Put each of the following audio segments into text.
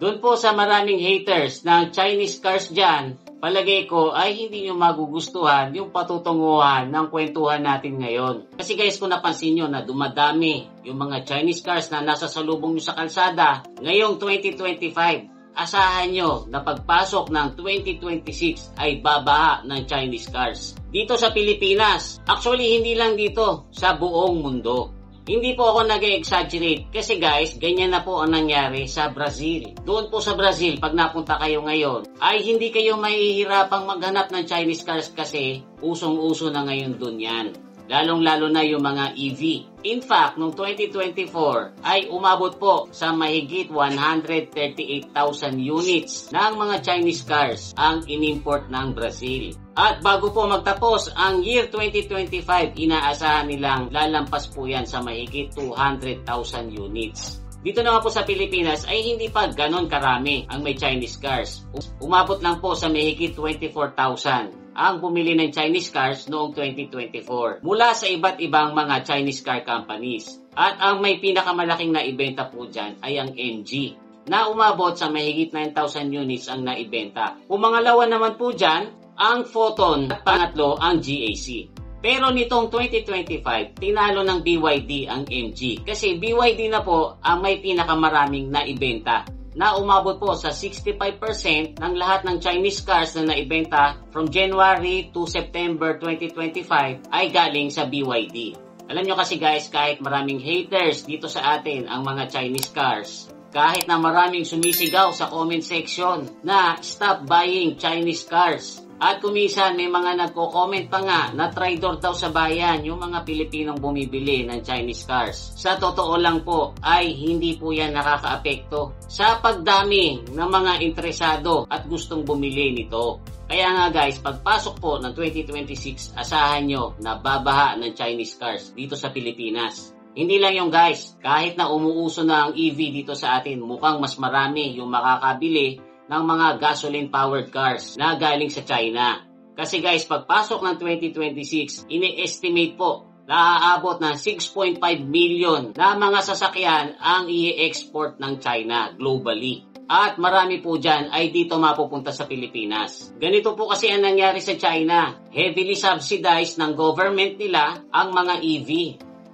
Doon po sa maraming haters ng Chinese cars dyan, palagay ko ay hindi nyo magugustuhan yung patutunguhan ng kwentuhan natin ngayon. Kasi guys, kung napansin nyo na dumadami yung mga Chinese cars na nasa salubong nyo sa kalsada ngayong 2025, asahan nyo na pagpasok ng 2026 ay babaha ng Chinese cars. Dito sa Pilipinas, actually hindi lang dito, sa buong mundo. Hindi po ako nag-exaggerate kasi guys, ganyan na po ang nangyari sa Brazil. Doon po sa Brazil, pag napunta kayo ngayon, ay hindi kayo mahihirapang maghanap ng Chinese cars kasi usong-uso na ngayon doon yan. Lalong-lalo na yung mga EV. In fact, noong 2024 ay umabot po sa mahigit 138,000 units ng mga Chinese cars ang inimport ng Brazil. At bago po magtapos ang year 2025, inaasahan nilang lalampas po yan sa mahigit 200,000 units. Dito naman po sa Pilipinas ay hindi pa ganon karami ang may Chinese cars. Umabot lang po sa mahigit 24,000 ang bumili ng Chinese cars noong 2024 mula sa iba't ibang mga Chinese car companies. At ang may pinakamalaking naibenta po dyan ay ang MG na umabot sa mahigit 9,000 units ang naibenta. Pumangalawa naman po dyan ang Photon at pangatlo ang GAC. Pero nitong 2025, tinalo ng BYD ang MG kasi BYD na po ang may pinakamaraming naibenta na umabot po sa 65% ng lahat ng Chinese cars na naibenta from January to September 2025 ay galing sa BYD. Alam nyo kasi guys, kahit maraming haters dito sa atin ang mga Chinese cars, kahit na maraming sumisigaw sa comment section na stop buying Chinese cars, at kuminsan may mga nagko-comment pa nga na traidor daw sa bayan yung mga Pilipinong bumibili ng Chinese cars. Sa totoo lang po ay hindi po yan nakakaapekto sa pagdami ng mga interesado at gustong bumili nito. Kaya nga guys, pagpasok po ng 2026, asahan nyo na babaha ng Chinese cars dito sa Pilipinas. Hindi lang yung guys, kahit na umuuso na ang EV dito sa atin, mukhang mas marami yung makakabili ng mga gasoline-powered cars na galing sa China. Kasi guys, pagpasok ng 2026, ini-estimate po na aabot ng 6.5 million na mga sasakyan ang i-export ng China globally. At marami po dyan ay dito mapupunta sa Pilipinas. Ganito po kasi ang nangyari sa China. Heavily subsidized ng government nila ang mga EV.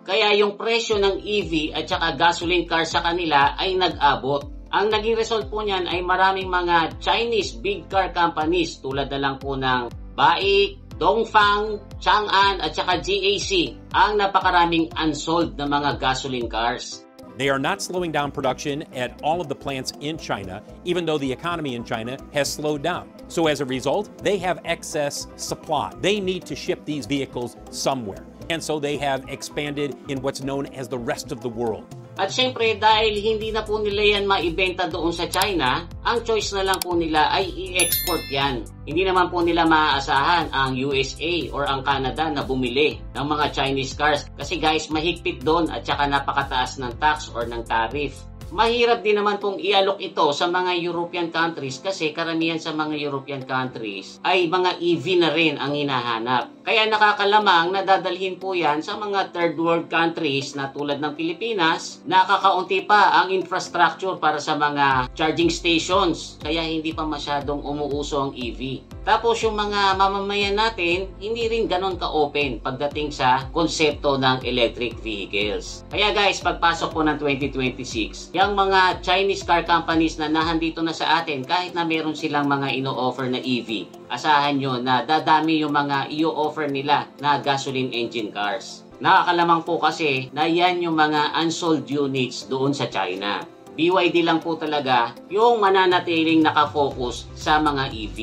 Kaya yung presyo ng EV at saka gasoline car sa kanila ay nag-abot. Ang naging result po niyan ay maraming mga Chinese big car companies tulad na lang po ng BAIC, Dongfang, Chang'an at saka GAC ang napakaraming unsold na mga gasoline cars. They are not slowing down production at all of the plants in China, even though the economy in China has slowed down. So as a result, they have excess supply. They need to ship these vehicles somewhere. And so they have expanded in what's known as the rest of the world. At syempre dahil hindi na po nila yan maibenta doon sa China, ang choice na lang po nila ay i-export yan. Hindi naman po nila maaasahan ang USA or ang Canada na bumili ng mga Chinese cars. Kasi guys, mahigpit doon at saka napakataas ng tax or ng tariff. Mahirap din naman pong ialok ito sa mga European countries kasi karamihan sa mga European countries ay mga EV na rin ang hinahanap. Kaya nakakalamang na dadalhin po yan sa mga third world countries na tulad ng Pilipinas, nakakaunti pa ang infrastructure para sa mga charging stations. Kaya hindi pa masyadong umuuso ang EV. Tapos yung mga mamamayan natin, hindi rin ganon ka-open pagdating sa konsepto ng electric vehicles. Kaya guys, pagpasok po ng 2026, yung mga Chinese car companies na nahandito na sa atin, kahit na meron silang mga ino-offer na EV, asahan nyo na dadami yung mga i-offer nila na gasoline engine cars. Nakakalamang po kasi na yan yung mga unsold units doon sa China. BYD lang po talaga yung mananatiling nakafocus sa mga EV.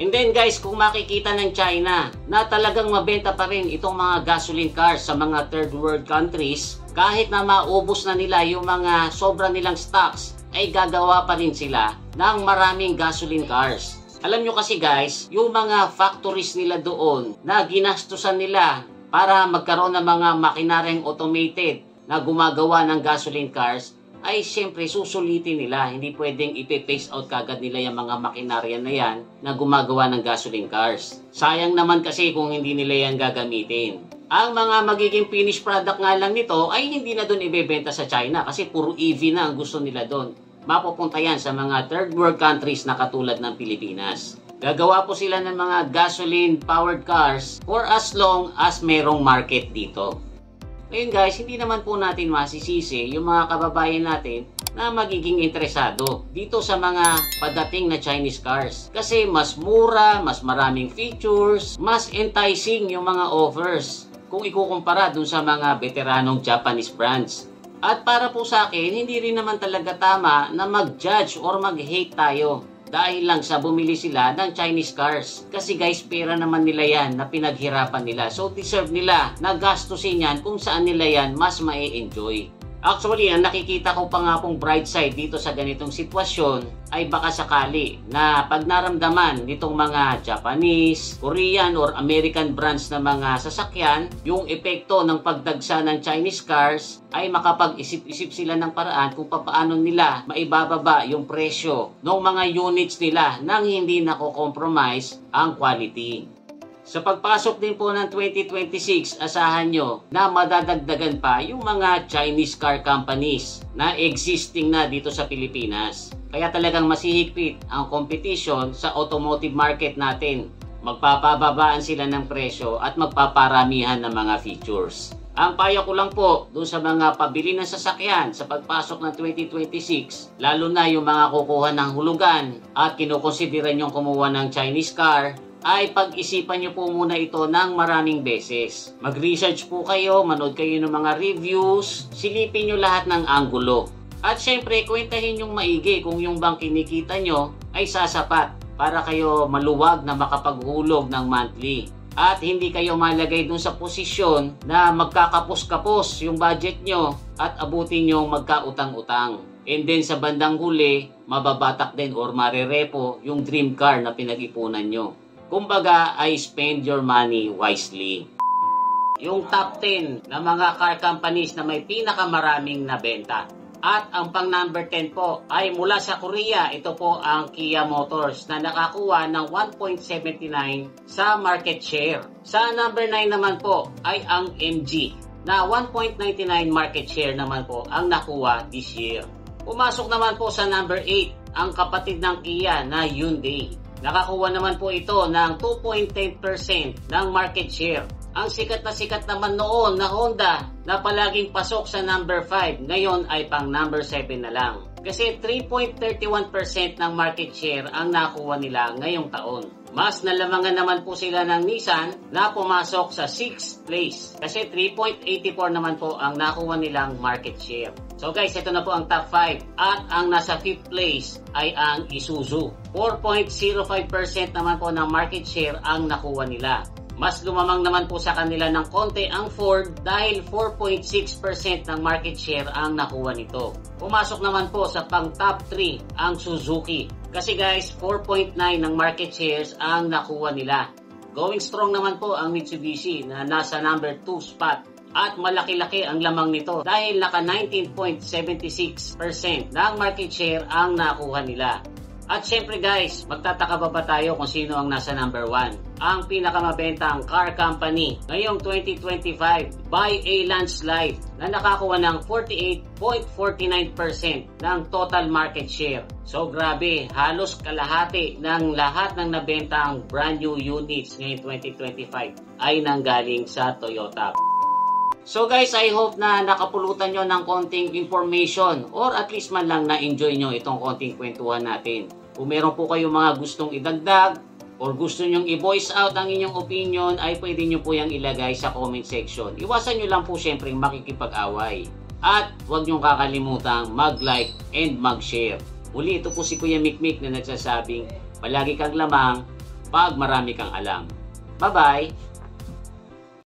And then guys, kung makikita ng China na talagang mabenta pa rin itong mga gasoline cars sa mga third world countries, kahit na maubos na nila yung mga sobra nilang stocks, ay gagawa pa rin sila ng maraming gasoline cars. Alam nyo kasi guys, yung mga factories nila doon na ginastusan nila para magkaroon ng mga makinaryang automated na gumagawa ng gasoline cars, ay siyempre susulitin nila. Hindi pwedeng ipe-phase out kagad nila yung mga makinarya na yan na gumagawa ng gasoline cars. Sayang naman kasi kung hindi nila yan gagamitin. Ang mga magiging finished product nga lang nito ay hindi na doon ibebenta sa China kasi puro EV na ang gusto nila doon. mapupunta yan sa mga third world countries na katulad ng Pilipinas. Gagawa po sila ng mga gasoline-powered cars for as long as merong market dito. Ngayon guys, hindi naman po natin masisisi yung mga kababayan natin na magiging interesado dito sa mga padating na Chinese cars. Kasi mas mura, mas maraming features, mas enticing yung mga offers kung ikukumpara dun sa mga veteranong Japanese brands. At para po sa akin, hindi rin naman talaga tama na mag-judge or mag-hate tayo dahil lang sa bumili sila ng Chinese cars. Kasi guys, pera naman nila yan na pinaghirapan nila. So deserve nila na gastusin yan kung saan nila yan mas ma-enjoy. Actually, ang nakikita ko pa nga pong bright side dito sa ganitong sitwasyon ay baka sakali na pag naramdaman nitong mga Japanese, Korean or American brands na mga sasakyan, yung epekto ng pagdagsa ng Chinese cars ay makapag-isip-isip sila ng paraan kung paano nila maibababa yung presyo ng mga units nila nang hindi nako-compromise ang quality. Sa pagpasok din po ng 2026, asahan nyo na madadagdagan pa yung mga Chinese car companies na existing na dito sa Pilipinas. Kaya talagang masihigpit ang competition sa automotive market natin. Magpapababaan sila ng presyo at magpaparamihan ng mga features. Ang payo ko lang po doon sa mga pabili ng sasakyan sa pagpasok ng 2026, lalo na yung mga kukuha ng hulugan at kinukonsideran yung kumuha ng Chinese car, ay pag-isipan nyo po muna ito ng maraming beses. Mag-research po kayo, manood kayo ng mga reviews, silipin nyo lahat ng anggulo. At syempre, kwentahin yung maigi kung yung bang kinikita nyo ay sasapat para kayo maluwag na makapaghulog ng monthly. At hindi kayo malagay dun sa posisyon na magkakapos-kapos yung budget nyo at abutin yung magkautang-utang. And then sa bandang huli, mababatak din or marerepo yung dream car na pinag-ipunan nyo. Kumbaga, I spend your money wisely. Yung top 10 na mga car companies na may pinakamaraming nabenta. At ang pang number 10 po ay mula sa Korea. Ito po ang Kia Motors na nakakuha ng 1.79 sa market share. Sa number 9 naman po ay ang MG na 1.99 market share naman po ang nakuha this year. Pumasok naman po sa number 8 ang kapatid ng Kia na Hyundai. Nakakuha naman po ito ng 2.10% ng market share. Ang sikat naman noon na Honda na palaging pasok sa number 5, ngayon ay pang number 7 na lang. Kasi 3.31% ng market share ang nakuha nila ngayong taon. Mas nalamangan naman po sila ng Nissan na pumasok sa 6th place. Kasi 3.84 naman po ang nakuha nilang market share. So guys, ito na po ang top 5. At ang nasa 5th place ay ang Isuzu. 4.05% naman po ng market share ang nakuha nila. Mas lumamang naman po sa kanila ng konti ang Ford dahil 4.6% ng market share ang nakuha nito. Pumasok naman po sa pang top 3 ang Suzuki. Kasi guys, 4.9 ng market shares ang nakuha nila. Going strong naman po ang Mitsubishi na nasa number 2 spot. At malaki-laki ang lamang nito dahil naka 19.76% ng market share ang nakuha nila. At syempre guys, magtataka ba tayo kung sino ang nasa number 1? Ang pinakamabentang car company ngayong 2025 by a landslide na nakakuha ng 48.49% ng total market share. So grabe, halos kalahati ng lahat ng nabentang brand new units ngayong 2025 ay nanggaling sa Toyota. So guys, I hope na nakapulutan nyo ng konting information or at least man lang na-enjoy nyo itong konting kwentuhan natin. Kung meron po kayong mga gustong idagdag or gusto nyong i-voice out ang inyong opinion, ay pwede nyo po yung ilagay sa comment section. Iwasan nyo lang po syempre makikipag-away. At huwag nyong kakalimutang mag-like and mag-share. Muli, ito po si Kuya Mikmik na nagsasabing, palagi kang lamang pag marami kang alam. Bye-bye!